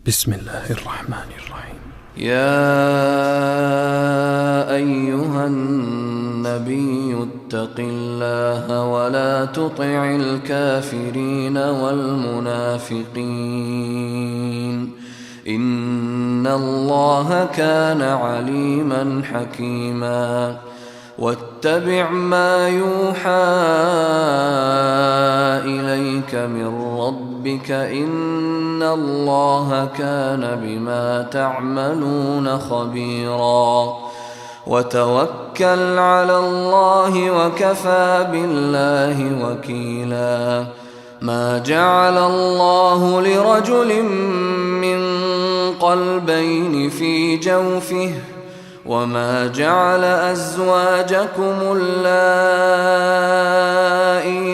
بسم الله الرحمن الرحيم. يا أيها النبي اتق الله ولا تطع الكافرين والمنافقين إن الله كان عليما حكيما. واتبع ما يوحى إليك من ربك إن الله كان بما تعملون خبيرا. وتوكل على الله وكفى بالله وكيلا. ما جعل الله لرجل من قلبين في جوفه وما جعل أزواجكم اللائي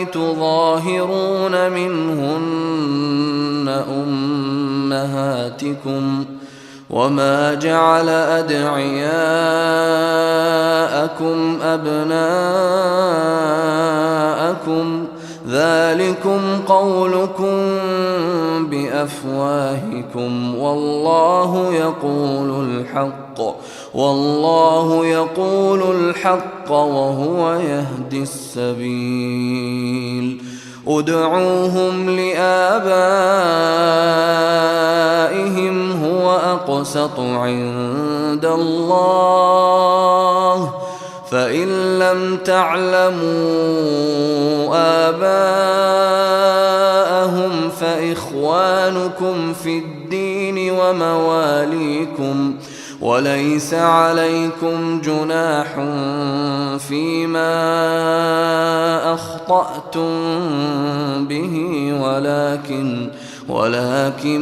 تظاهرون منهن أمهاتكم وما جعل أدعياءكم أبناءكم ذلكم قولكم بأفواهكم والله يقول الحق وهو يهدي السبيل. ادعوهم لآبائهم هو أقسط عند الله فإن لم تعلموا آباءهم فإخوانكم في الدين ومواليكم وليس عليكم جناح فيما أخطأتم به ولكن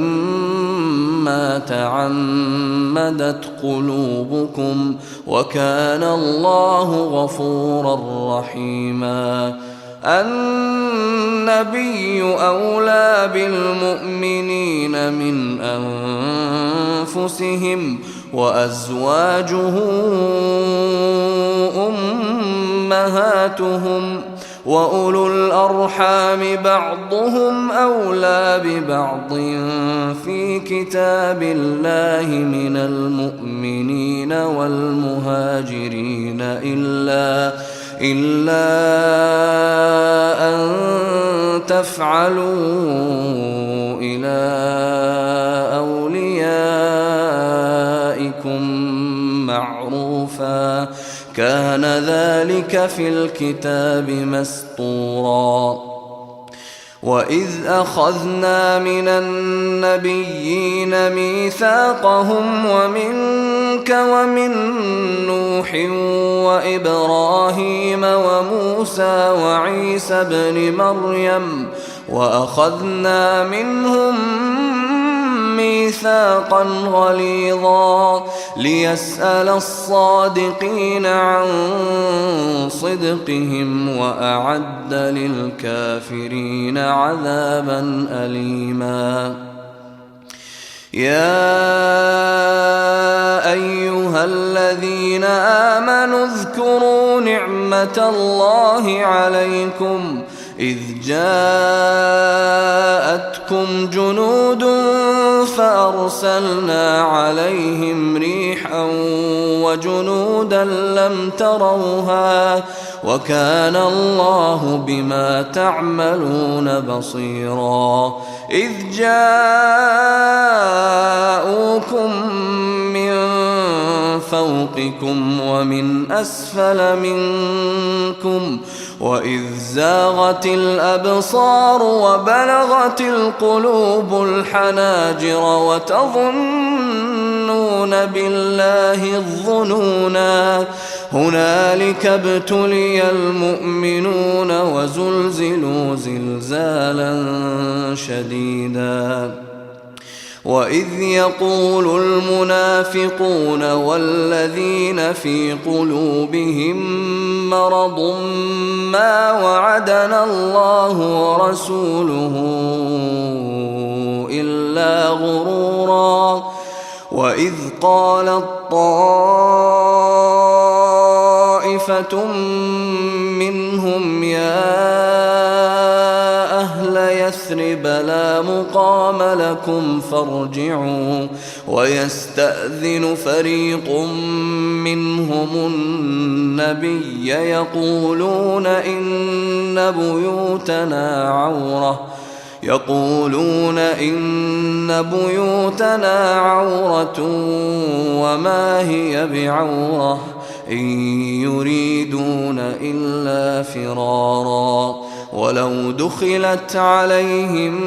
ما تعمدت قلوبكم وكان الله غفورا رحيما. النبي أولى بالمؤمنين من أنفسهم وأزواجه أمهاتهم وأولو الأرحام بعضهم أولى ببعض في كتاب الله من المؤمنين والمهاجرين إلا أن تفعلوا إلى أوليائكم معروفا كان ذلك في الكتاب مسطورا. وإذ أخذنا من النبيين ميثاقهم ومنك ومن نوح وإبراهيم وموسى وعيسى بن مريم وأخذنا منهم ميثاقا غليظا ليسأل الصادقين عن صدقهم وأعد للكافرين عذابا أليما. يا أيها الذين آمنوا اذكروا نعمة الله عليكم إذ جاءتكم جنود فأرسلنا عليهم ريحا وجنودا لم تروها وكان الله بما تعملون بصيرا. إذ جاءوكم من فوقكم ومن أسفل منكم وإذ زاغت الأبصار وبلغت القلوب الحناجر وتظنون بالله الظنونا هنالك ابتلي المؤمنون وزلزلوا زلزالا شديدا. وإذ يقول المنافقون والذين في قلوبهم مرض ما وعدنا الله ورسوله إلا غرورا. وإذ قالت طائفة منهم يا أهل يثرب يثرب لا مقام لكم فارجعوا. ويستأذن فريق منهم النبي يقولون إن بيوتنا عورة وما هي بعورة إن يريدون إلا فرارا. ولو دخلت عليهم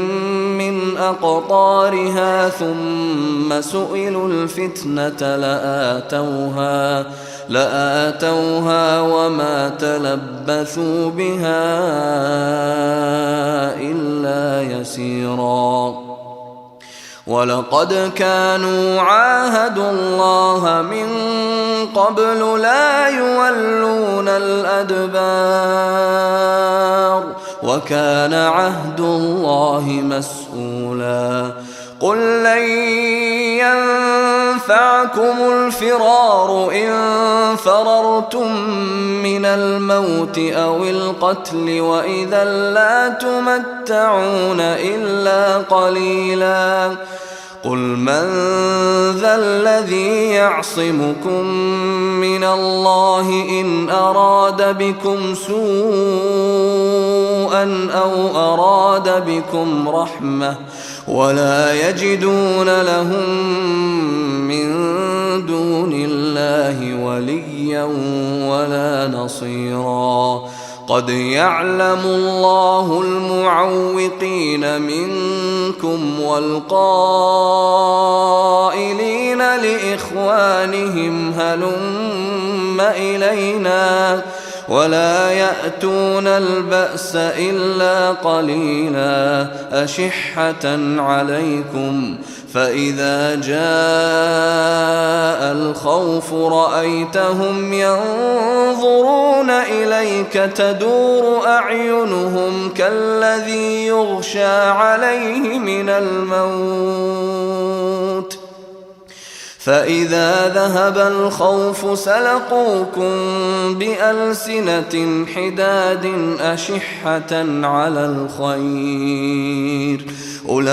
من أقطارها ثم سئلوا الفتنة لآتوها وما تلبثوا بها إلا يسيرا. ولقد كانوا عاهدوا الله من قبل لا يولون الأدبار وكان عهد الله مسؤولا. قل لن ينفعكم الفرار إن فررتم من الموت أو القتل وإذا لا تمتعون إلا قليلا. قل من ذا الذي يعصمكم من الله إن أراد بكم سوءا أو أراد بكم رحمة ولا يجدون لهم من دون الله وليا ولا نصيرا. قد يعلم الله المعوقين منكم والقائلين لإخوانهم هلم إلينا ولا يأتون البأس إلا قليلا أشحة عليكم. فإذا جاء الخوف رأيتهم ينظرون إليك تدور أعينهم كالذي يغشى عليه من الموت فإذا ذهب الخوف سلقوكم بألسنة حداد أشحة على الخير أولئك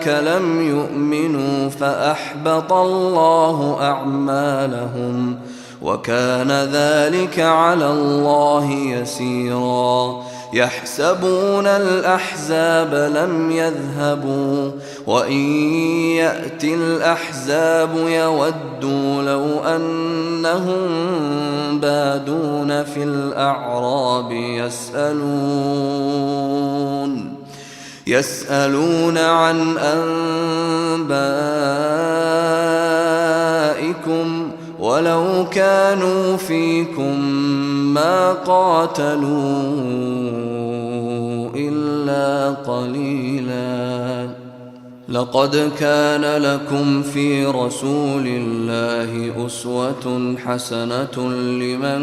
لم يؤمنوا فأحبط الله أعمالهم وكان ذلك على الله يسيرا. يحسبون الأحزاب لم يذهبوا وإن يأتي الأحزاب يودوا لو أنهم بادون في الأعراب يسألون عن أنبائكم ولو كانوا فيكم ما قاتلوا إلا قليلا. لقد كان لكم في رسول الله أسوة حسنة لمن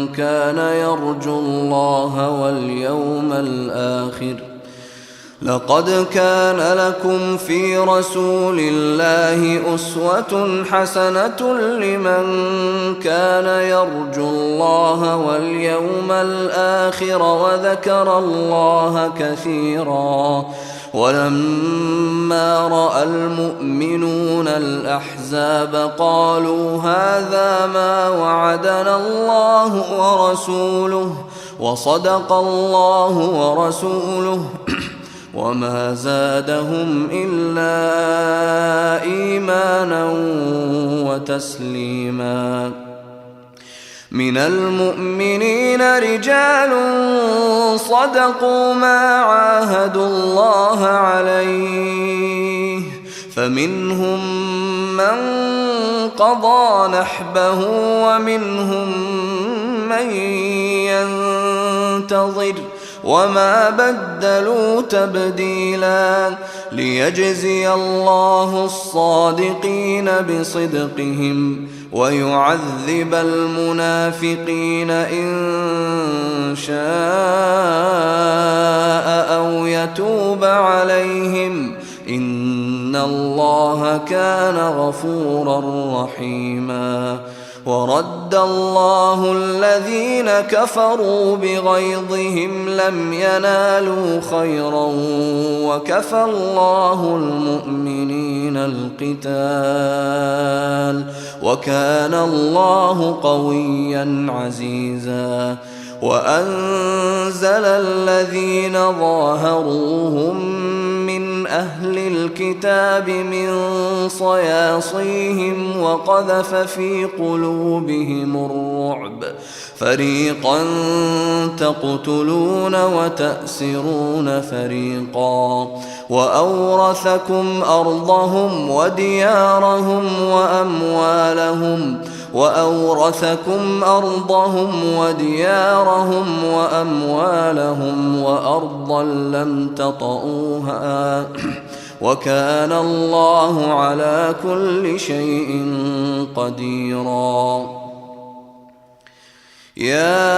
كان يرجو الله واليوم الآخر لقد كان لكم في رسول الله أسوة حسنة لمن كان يرجو الله واليوم الآخر وذكر الله كثيرا. ولما رأى المؤمنون الأحزاب قالوا هذا ما وعدنا الله ورسوله وصدق الله ورسوله وما زادهم إلا إيمانا وتسليما. من المؤمنين رجال صدقوا ما عاهدوا الله عليه فمنهم من قضى نحبه ومنهم من ينتظر وما بدلوا تبديلا. ليجزي الله الصادقين بصدقهم ويعذب المنافقين إن شاء أو يتوب عليهم إن الله كان غفورا رحيما. ورد الله الذين كفروا بغيظهم لم ينالوا خيرا وكفى الله المؤمنين القتال وكان الله قويا عزيزا وأنزل الذين ظاهروهم من أهل الكتاب من صياصيهم وقذف في قلوبهم الرعب فريقا تقتلون وتأسرون فريقا وأورثكم أرضهم وديارهم وأموالهم وأرضا لم تطئوها وكان الله على كل شيء قديرا. يا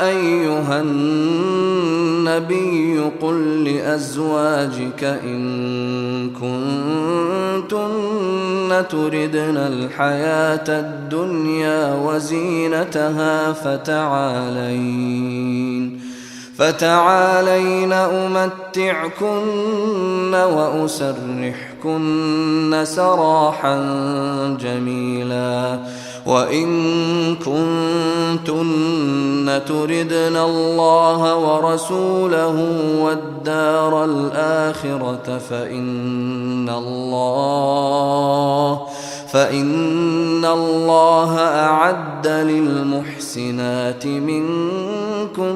أيها النبي قل لأزواجك إن كنتن تردن الحياة الدنيا وزينتها فتعالين أمتعكن وأسرحكن سراحا جميلا وإن كنتن تردن الله ورسوله والدار الآخرة فإن الله أعد للمحسنات منكن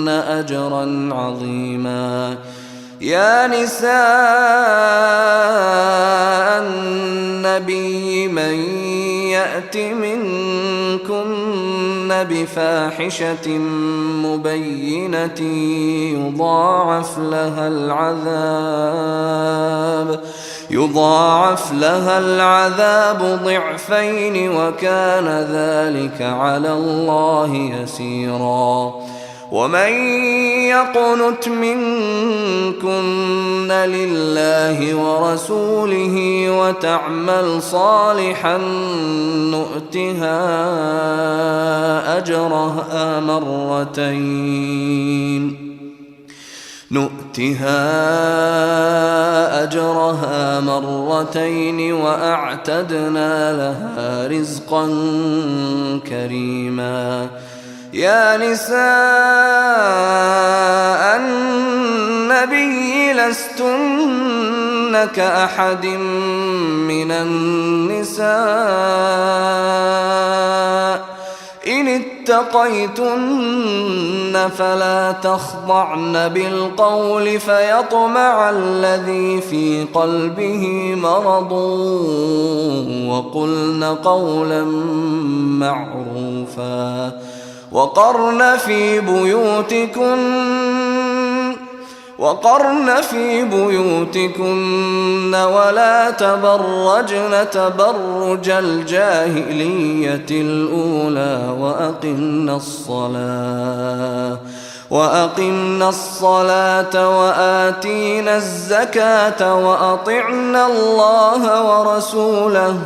أجرا عظيما. يا نساء النبي من يأت منكن بفاحشة مبينة يضاعف لها العذاب ضعفين وكان ذلك على الله يسيرا. ومن يقنت منكن لله ورسوله وتعمل صالحا نؤتها أجرها مرتين وأعتدنا لها رزقا كريما. يا نساء النبي لستن كأحد من النساء إن اتقيتن فلا تخضعن بالقول فيطمع الذي في قلبه مرض وقلن قولا معروفا وقرن في بيوتكن ولا تبرجن تبرج الجاهلية الأولى وأقمنا الصلاة وآتينا الزكاة وأطعنا الله ورسوله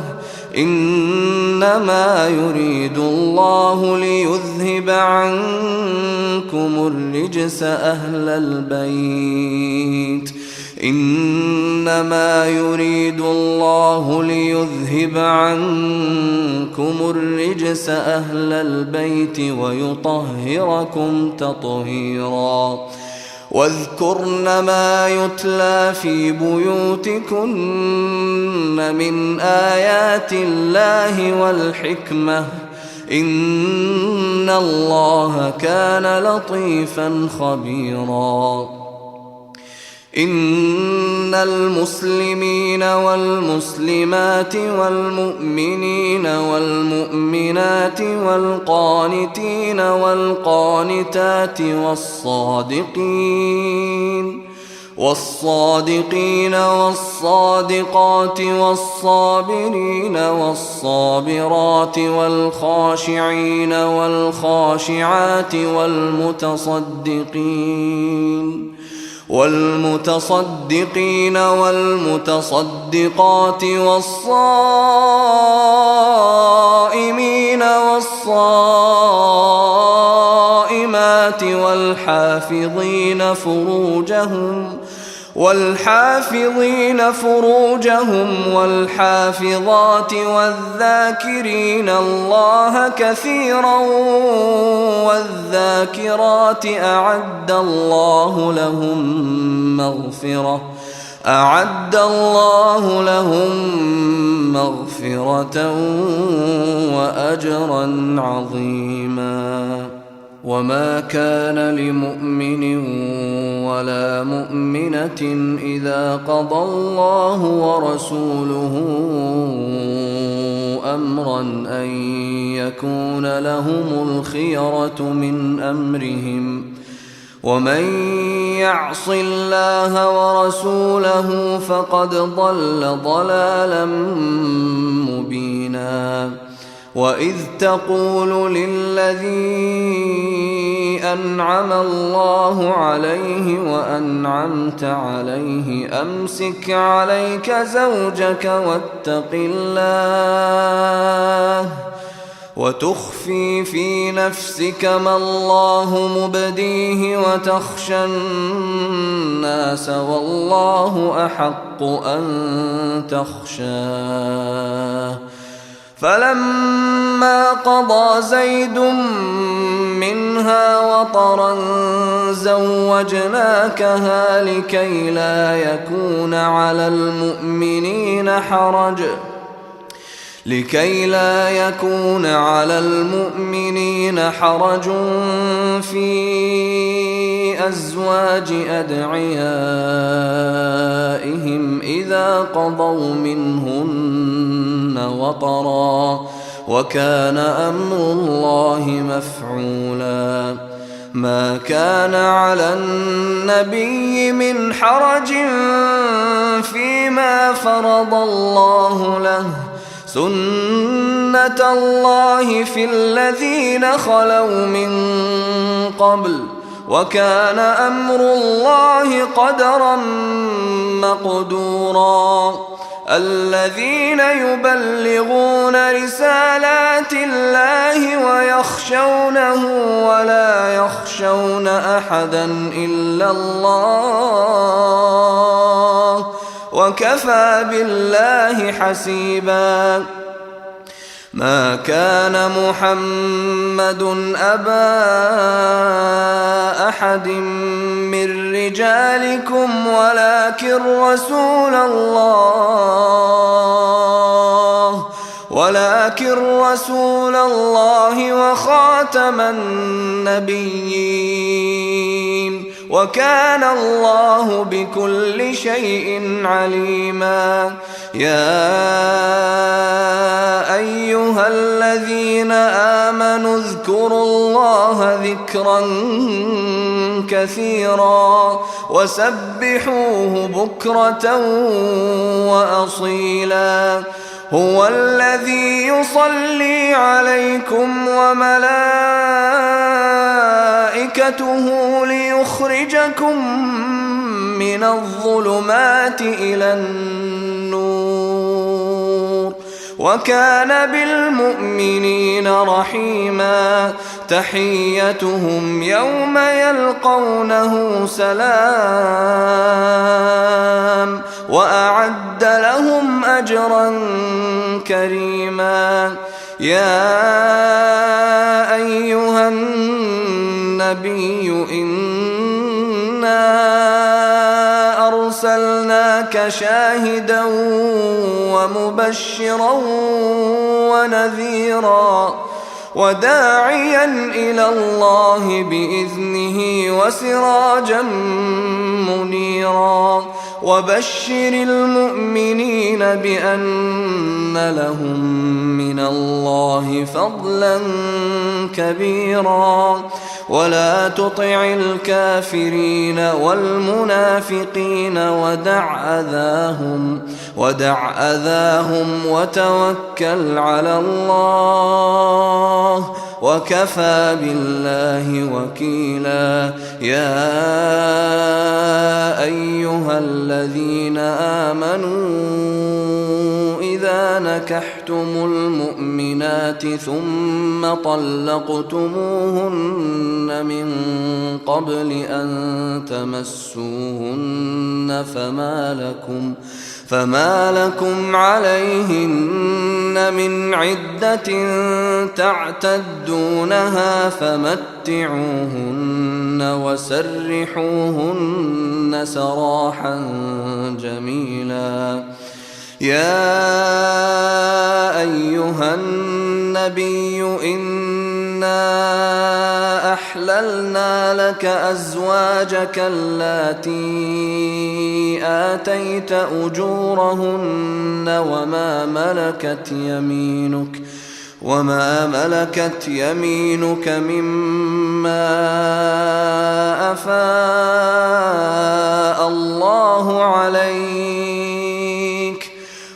إنما يريد الله ليذهب عنكم الرجس أهل البيت ويطهركم تطهيرا. واذكرن ما يتلى في بيوتكن من آيات الله والحكمة إن الله كان لطيفا خبيرا. إن المسلمين والمسلمات والمؤمنين والمؤمنات والقانتين والقانتات والصادقين والصادقات والصابرين والصابرات والخاشعين والخاشعات والمتصدقين والمتصدقات والصائمين والصائمين والصائمات والحافظين فروجهم والحافظات والذاكرين الله كثيرا والذاكرات أعد الله لهم مغفرة وأجرا عظيما. وما كان لمؤمن ولا مؤمنة إذا قضى الله ورسوله أمرا أن يكون لهم الخيرة من أمرهم، ومن يعص الله ورسوله فقد ضل ضلالا مبينا. وإذ تقول للذي أنعم الله عليه وأنعمت عليه أمسك عليك زوجك واتق الله وتخفي في نفسك ما الله مبديه وتخشى الناس والله أحق أن تخشاه. فلما قضى زيد منها وطرا زوجناكها لكي لا يكون على المؤمنين حرج في أزواج أدعيائهم إذا قضوا منهن وطرا، وكان أمر الله مفعولا. ما كان على النبي من حرج فيما فرض الله له، سنة الله في الذين خلوا من قبل، وكان أمر الله قدرا مقدورا. الذين يبلغون رسالات الله ويخشونه ولا يخشون أحدا إلا الله وكفى بالله حسيبا. ما كان محمد أبا أحد من رجالكم ولكن رسول الله وخاتم النبيين، وكان الله بكل شيء عليما. يا أيها الذين آمنوا اذكروا الله ذكرا كثيرا وسبحوه بكرة وأصيلا. هو الذي يصلي عليكم وملائكته ليخرجكم من الظلمات إلى النور، وكان بالمؤمنين رحيما. تحيتهم يوم يلقونه سلام، وأعد لهم أجرا كريما. يا أيها النبي إنا أرسلناك شاهدا ومبشرا ونذيرا وداعيا إلى الله بإذنه وسراجا منيرا. وبشر المؤمنين بأن لهم من الله فضلا كبيرا. ولا تطع الكافرين والمنافقين ودع أذاهم وتوكل على الله وكفى بالله وكيلا. يا أيها الذين آمنوا إذا نكحتم المؤمنات المؤمنات ثم طلقتموهن من قبل أن تمسوهن فما لكم عليهن من عدة تعتدونها فمتعوهن وسرحوهن سراحا جميلا. يا أيها النبي إنا أحللنا لك أزواجك اللاتي آتيت أجورهن وما ملكت يمينك مما أفاء الله عليك،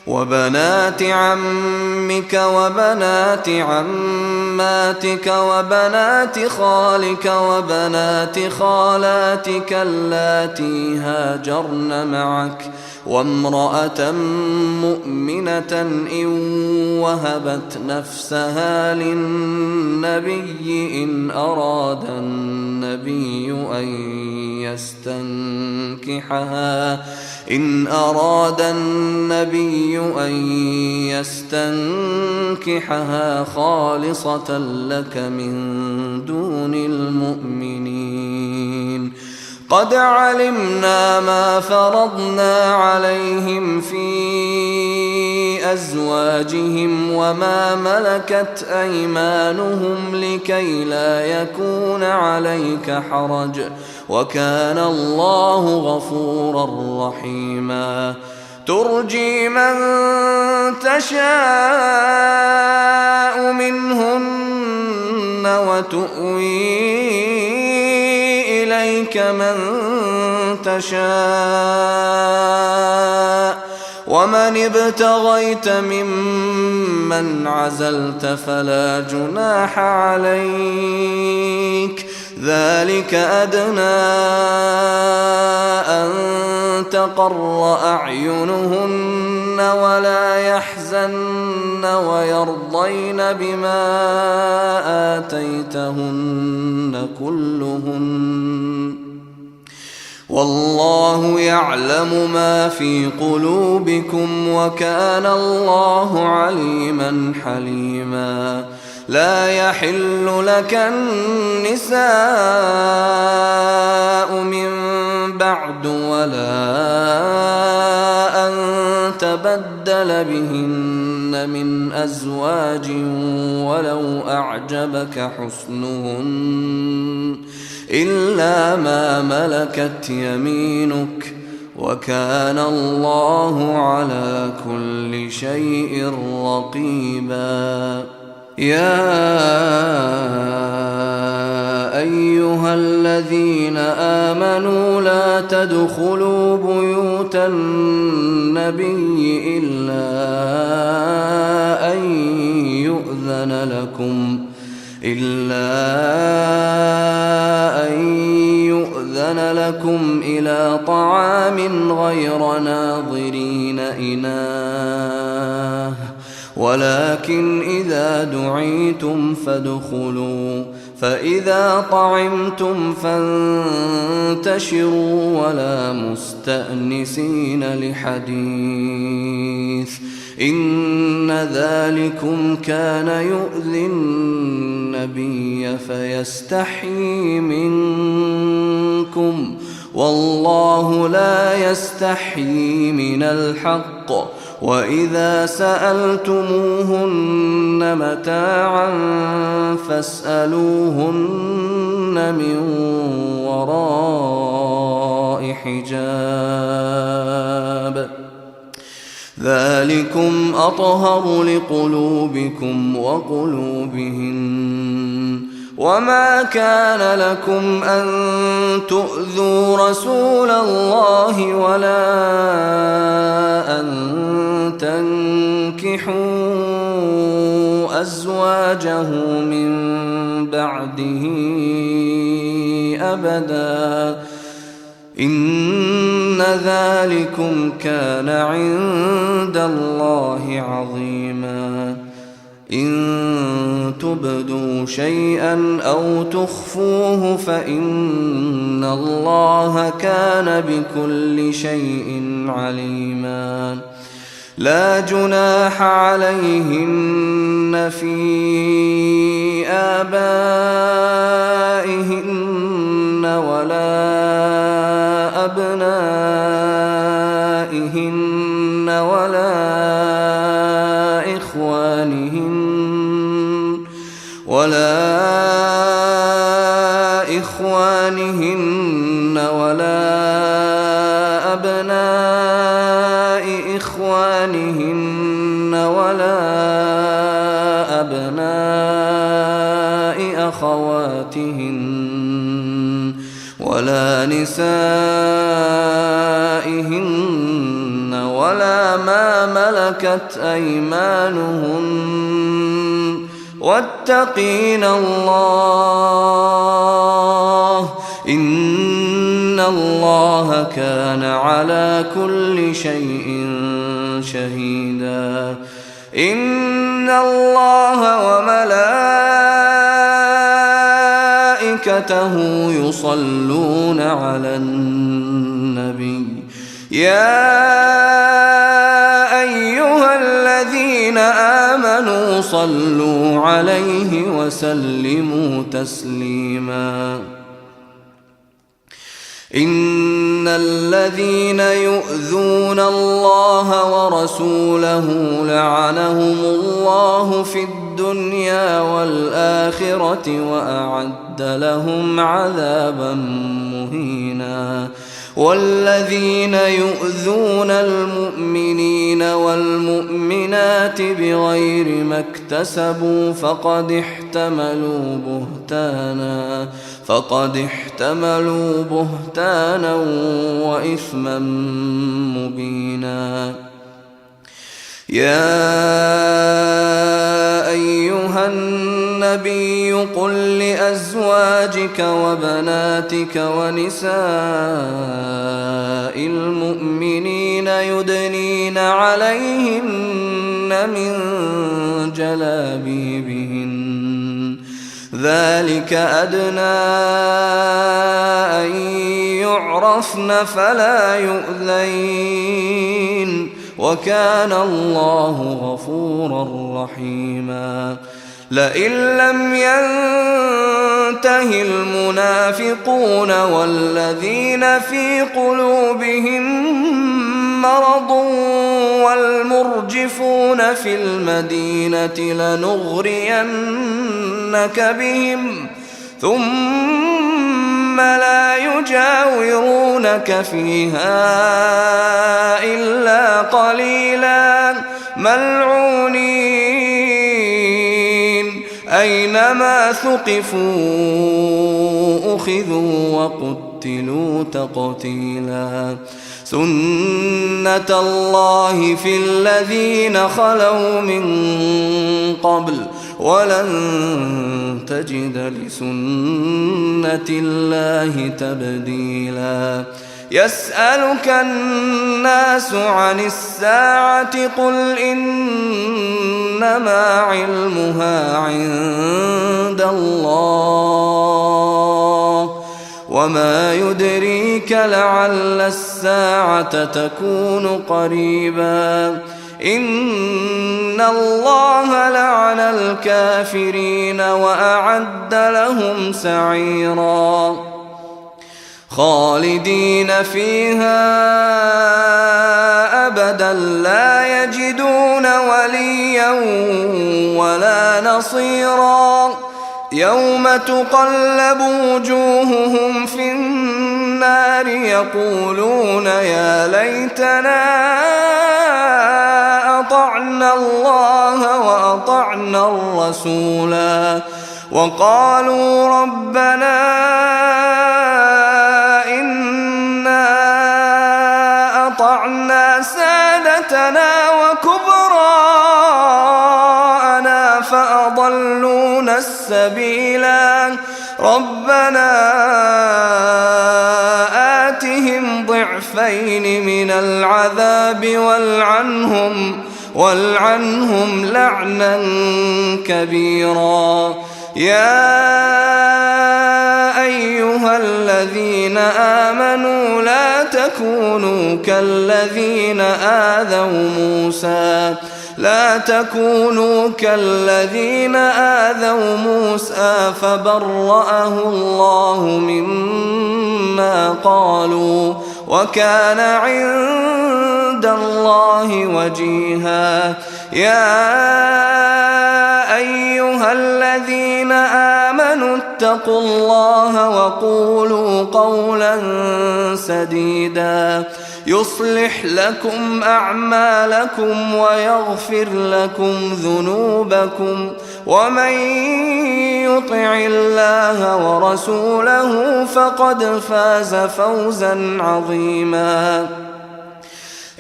وبنات عمك وبنات عماتك وبنات خالك وبنات خالاتك اللاتي هاجرن معك، وامرأة مؤمنة إن وهبت نفسها للنبي إن أراد النبي أن يستنكحها خالصة لك من دون المؤمنين. قد علمنا ما فرضنا عليهم في أزواجهم وما ملكت أيمانهم لكي لا يكون عليك حرج، وكان الله غفورا رحيما. ترجي من تشاء منهن وتؤوي إليك من تشاء، ومن ابتغيت ممن عزلت فلا جناح عليك، ذلك أدنى أن تقر أعينهن ولا يحزن ويرضين بما آتيتهن كلهن، والله يعلم ما في قلوبكم وكان الله عليما حليما. لا يحل لك النساء من بعد ولا أن تبدل بهن من أزواج ولو أعجبك حسنهن إلا ما ملكت يمينك، وكان الله على كل شيء رقيبا. يا أيها الذين آمنوا لا تدخلوا بيوت النبي إلا أن يؤذن لكم إلى طعام غير ناظرين إناه، ولكن إذا دعيتم فادخلوا، فإذا طعمتم فانتشروا ولا مستأنسين لحديث، إن ذلكم كان يؤذي النبي فيستحيي منكم، والله لا يستحيي من الحق. وإذا سألتموهن متاعا فاسألوهن من وراء حجاب، ذلكم أطهر لقلوبكم وقلوبهن. وما كان لكم أن تؤذوا رسول الله ولا أن تنكحوا أزواجه من بعده أبدا، إن ذلكم كان عند الله عظيما. إن تبدوا شيئا أو تخفوه فإن الله كان بكل شيء عليما لا جناح عليهن في آبائهن ولا أبنائهن ولا إخوانهن ولا أبناء إخوانهن ولا أبناء أخواتهن ولا نسائهن ولا ما ملكت أيمانهن واتقين الله إن الله كان على كل شيء شهيدا إن الله وملائكته يصلون على النبي يا أيها الذين آمنوا صلوا عليه وسلموا تسليما إن الذين يؤذون الله ورسوله لعنهم الله في الدنيا والآخرة وأعد لهم عذابا مهينا والذين يؤذون المؤمنين والمؤمنات بغير ما اكتسبوا فقد احتملوا بهتانا وإثما مبينا يا أيها النبي قل لأزواجك وبناتك ونساء المؤمنين يدنين عليهن من جلابيبهن ذلك أدنى أن يعرفن فلا يؤذين وكان الله غفورا رحيما لئن لم ينته المنافقون والذين في قلوبهم مرض والمرجفون في المدينة لنغرينك بهم ثم لا يجاورونك فيها إلا قليلا ملعونين أينما ثقفوا أخذوا وقتلوا تقتيلا سنة الله في الذين خلوا من قبل ولن تجد لسنة الله تبديلا يسألك الناس عن الساعة قل إنما علمها عند الله وما يدريك لعل الساعة تكون قريبا إن الله لعن الكافرين وأعد لهم سعيرا خالدين فيها أبدا لا يجدون وليا ولا نصيرا يوم تقلب وجوههم في النار يقولون يا ليتنا أطعنا الله وأطعنا الرسولا وقالوا ربنا إنا أطعنا سادتنا وكبراءنا فأضلونا السبيلا ربنا آتهم ضعفين من العذاب والعنهم لعنا كبيرا. يا أيها الذين آمنوا لا تكونوا كالذين آذوا موسى فبرأه الله مما قالوا وكان عند الله وجيها. يا أيها الذين آمنوا اتقوا الله وقولوا قولا سديدا يصلح لكم أعمالكم ويغفر لكم ذنوبكم، ومن يطع الله ورسوله فقد فاز فوزا عظيما.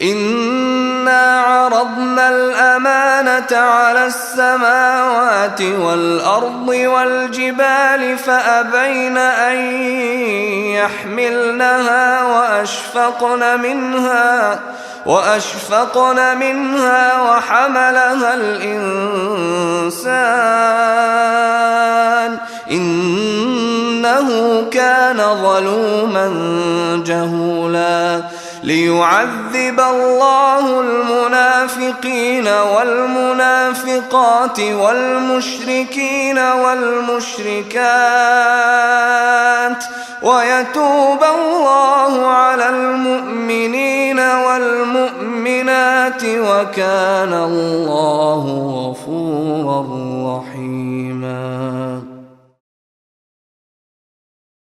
إنا عرضنا الأمانة على السماوات والأرض والجبال فأبين أن يحملنها وأشفقن منها وحملها الإنسان إنه كان ظلوما جهولا. ليعذب الله المنافقين والمنافقات والمشركين والمشركات ويتوب الله على المؤمنين والمؤمنات وكان الله غفورا رحيما.